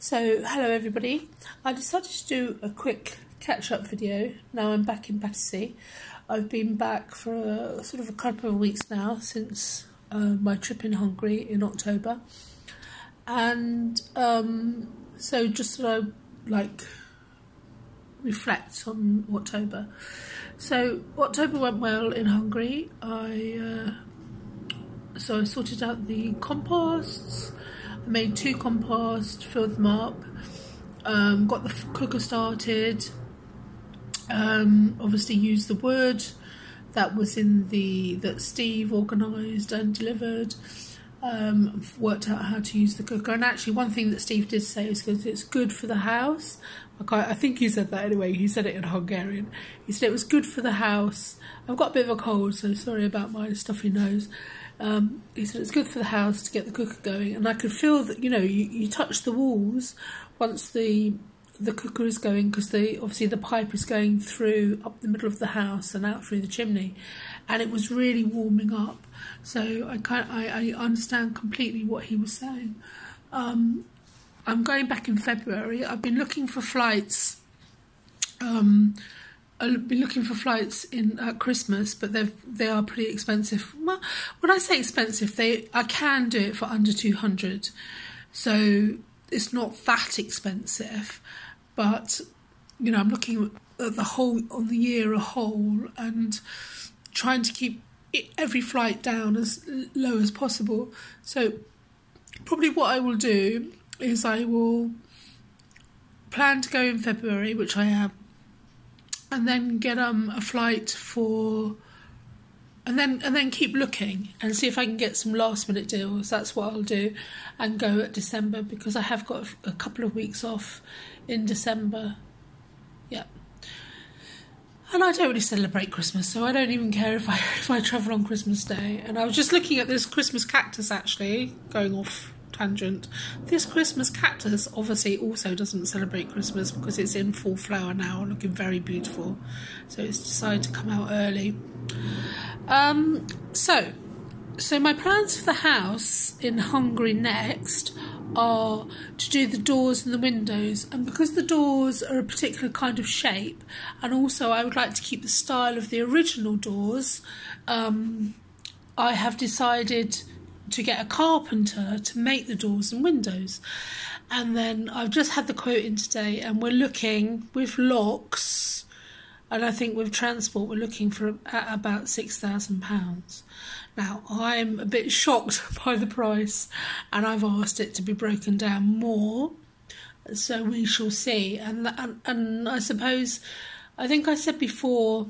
So, hello everybody. I decided to do a quick catch-up video. Now I'm back in Battersea. I've been back for a couple of weeks now since my trip in Hungary in October. And so just to reflect on October. So October went well in Hungary. I sorted out the composts. I made 2 composts, filled them up, got the cooker started, obviously used the wood that was that Steve organised and delivered, worked out how to use the cooker. And actually one thing that Steve did say is because it's good for the house. I think he said that anyway, he said it in Hungarian. He said it was good for the house. I've got a bit of a cold, so sorry about my stuffy nose. He said it's good for the house to get the cooker going, and I could feel that, you touch the walls once the cooker is going, because obviously the pipe is going through up the middle of the house and out through the chimney, and it was really warming up. So I understand completely what he was saying. I'm going back in February. I've been looking for flights. I've been looking for flights at Christmas, but they are pretty expensive. Well, when I say expensive, I can do it for under 200, so it's not that expensive. But I'm looking at on the year a whole, and trying to keep every flight down as low as possible. So probably what I will do is I will plan to go in February, which I am. And then get a flight and then keep looking and see if I can get some last minute deals. That's what I'll do, and go at December, because I have got a couple of weeks off in December. Yeah, and I don't really celebrate Christmas, so I don't even care if I travel on Christmas Day. And I was just looking at this Christmas cactus, actually, going off tangent. This Christmas cactus obviously also doesn't celebrate Christmas because it's in full flower now, looking very beautiful, so it's decided to come out early. So my plans for the house in Hungary next are to do the doors and the windows, and because the doors are a particular kind of shape, and also I would like to keep the style of the original doors, I have decided to get a carpenter to make the doors and windows. And then I've just had the quote in today, and we're looking with locks, and I think with transport we're looking at about £6,000. Now I'm a bit shocked by the price, and I've asked it to be broken down more, so we shall see. And I suppose, I think I said before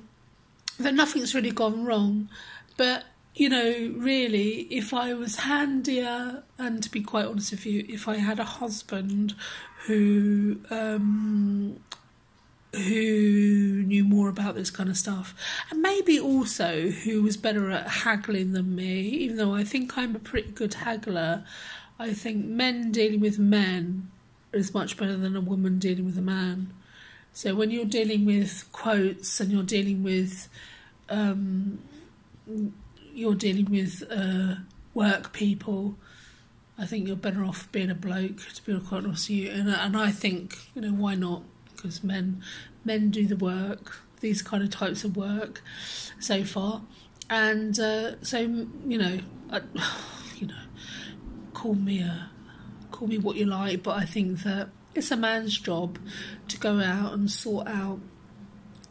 that nothing's really gone wrong, but really, if I was handier, and to be quite honest with you, if I had a husband who knew more about this kind of stuff, and maybe also who was better at haggling than me, even though I think I'm a pretty good haggler, I think men dealing with men is much better than a woman dealing with a man. So when you're dealing with quotes and you're dealing with work people, I think you're better off being a bloke, to be quite honest with you. And I think, why not? Because men do the work, these kind of types of work, so far. And call me what you like, but I think that it's a man's job to go out and sort out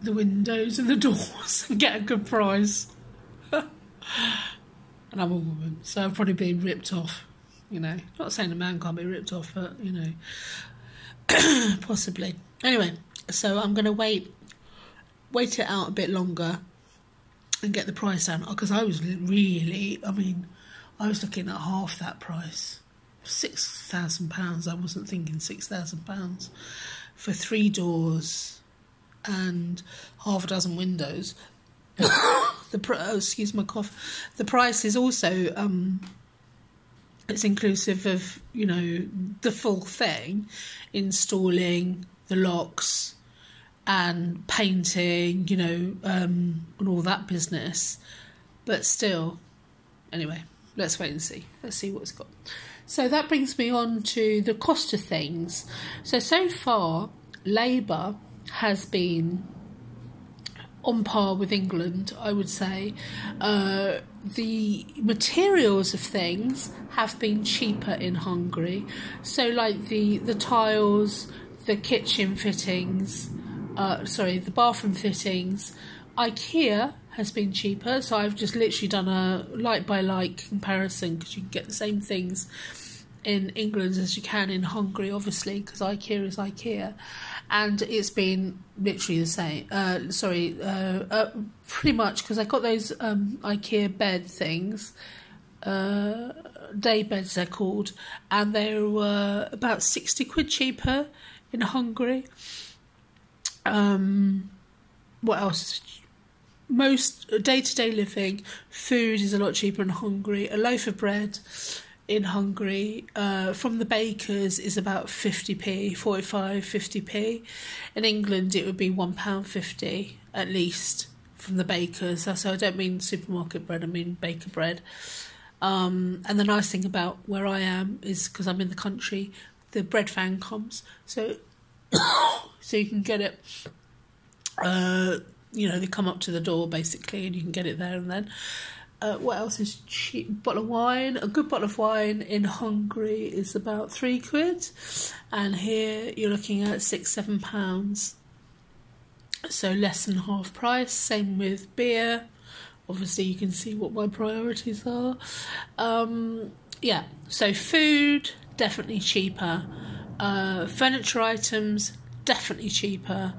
the windows and the doors and get a good price. And I'm a woman, so I've probably been ripped off, Not saying a man can't be ripped off, but, possibly. Anyway, so I'm going to wait it out a bit longer and get the price down, because I was looking at half that price. £6,000. I wasn't thinking £6,000 for 3 doors and half a dozen windows. Excuse my cough. The price is also it's inclusive of the full thing, installing the locks and painting, and all that business. But still, anyway, let's wait and see. Let's see what it's got. So that brings me on to the cost of things. So far, Labour has been on par with England, I would say. The materials of things have been cheaper in Hungary. So like the tiles, the kitchen fittings, the bathroom fittings, IKEA has been cheaper. So I've just literally done a like-by-like comparison, because you can get the same things in England as you can in Hungary, obviously, because IKEA is IKEA. And it's been literally the same. Pretty much, because I got those IKEA bed things, day beds they're called, and they were about 60 quid cheaper in Hungary. What else? Most day-to-day living, food is a lot cheaper in Hungary. A loaf of bread in Hungary from the bakers is about 50p, 45, 50p. In England it would be £1.50 at least from the bakers. So I don't mean supermarket bread, I mean baker bread. And the nice thing about where I am is, because I'm in the country, the bread van comes. So you can get it, they come up to the door basically, and you can get it there and then. What else is cheap? Bottle of wine. A good bottle of wine in Hungary is about £3, and here you're looking at £6-7. So less than half price. Same with beer. Obviously, you can see what my priorities are. So food, definitely cheaper. Furniture items, definitely cheaper.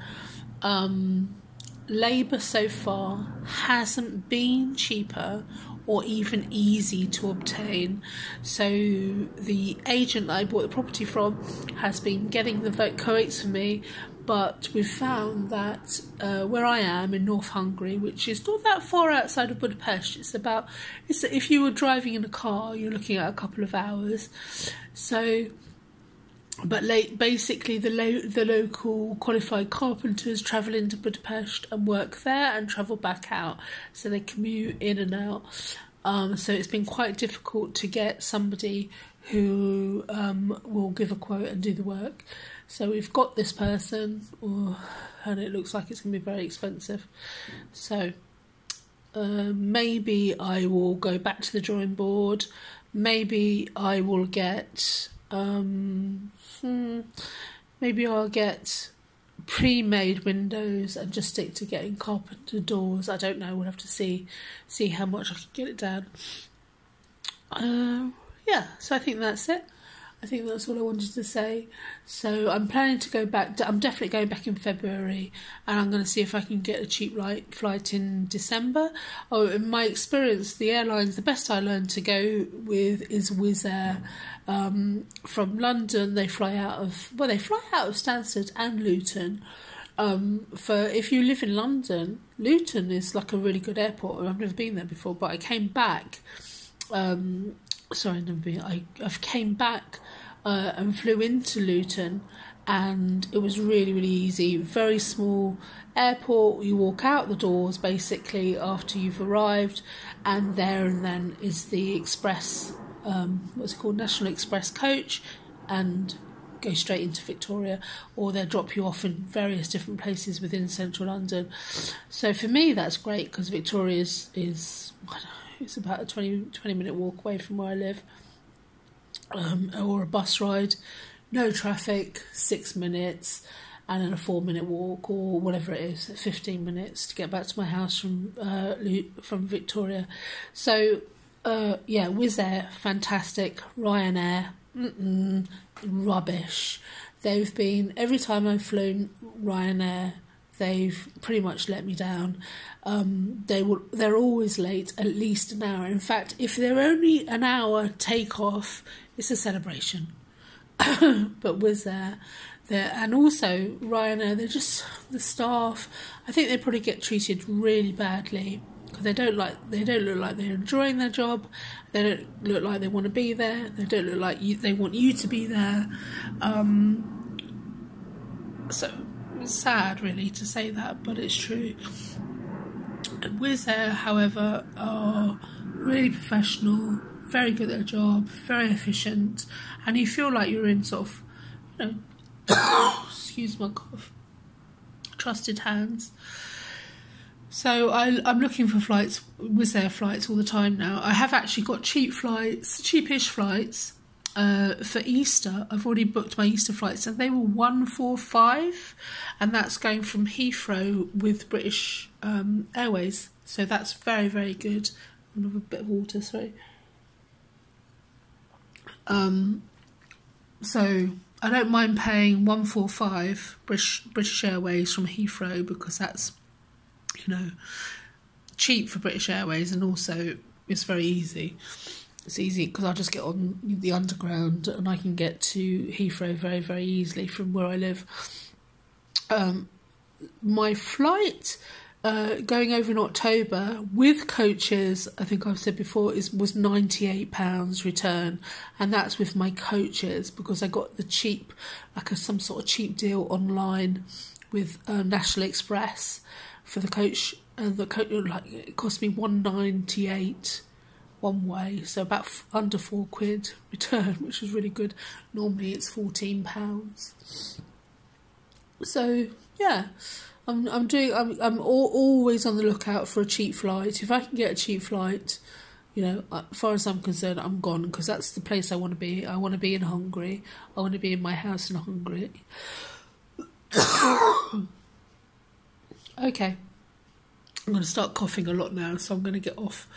Labour so far hasn't been cheaper or even easy to obtain. So the agent I bought the property from has been getting the vote quotes for me, but we've found that where I am in North Hungary, which is not that far outside of Budapest, if you were driving in a car, you're looking at a couple of hours. So, but basically the local qualified carpenters travel into Budapest and work there and travel back out, so they commute in and out. So it's been quite difficult to get somebody who will give a quote and do the work. So we've got this person, and it looks like it's going to be very expensive. So maybe I will go back to the drawing board. Maybe I will get... maybe I'll get pre-made windows and just stick to getting carpenter doors. I don't know. We'll have to see how much I can get it down. So I think that's it. I think that's all I wanted to say. So I'm planning to go back. I'm definitely going back in February, and I'm going to see if I can get a cheap flight in December. In my experience, the airlines, the best I learned to go with is Wizz Air. From London, they fly out of Stansted and Luton. If you live in London, Luton is like a really good airport. I've never been there before, but I came back. I've came back and flew into Luton, and it was really, really easy. Very small airport. You walk out the doors basically after you've arrived, and there and then is the express, National Express coach, and go straight into Victoria, or they'll drop you off in various different places within central London. So for me, that's great, because Victoria is it's about a 20-minute walk away from where I live, or a bus ride, no traffic, 6 minutes, and then a 4-minute walk, or whatever it is, 15 minutes to get back to my house from Victoria. So Wizz Air, fantastic. Ryanair, rubbish. They've been, every time I've flown Ryanair, they've pretty much let me down. They're always late, at least an hour. In fact, if they're only an hour takeoff, it's a celebration. But Wizz Air, and also Ryanair, they're just, the staff, I think they probably get treated really badly, because they don't look like they're enjoying their job. They don't look like they want to be there. They don't look like they want you to be there. So it's sad, really, to say that, but it's true. Wizz Air, however, are really professional, very good at their job, very efficient, and you feel like you're in sort of, you know, excuse my cough, trusted hands. So I'm looking for flights, Wizz Air flights all the time now. I have actually got cheapish flights for Easter. I've already booked my Easter flights, and they were 145, and that's going from Heathrow with British Airways. So that's very, very good. I'm gonna have a bit of water, sorry. So I don't mind paying 145 British Airways from Heathrow, because that's, you know, cheap for British Airways, and also it's very easy. It's easy because I just get on the underground and I can get to Heathrow very, very easily from where I live. My flight going over in October with coaches, I think I've said before, was £98 return, and that's with my coaches, because I got the cheap, like some sort of cheap deal online with National Express for the coach. The coach, like, it cost me £198 one way, so about under £4 return, which was really good. Normally it's £14. So yeah, I'm always on the lookout for a cheap flight. If I can get a cheap flight, you know, as far as I'm concerned, I'm gone, because that's the place I want to be. I want to be in Hungary. I want to be in my house in Hungary. Okay, I'm going to start coughing a lot now, so I'm going to get off.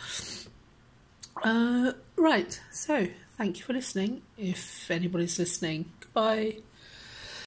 Right, so thank you for listening, if anybody's listening. Goodbye.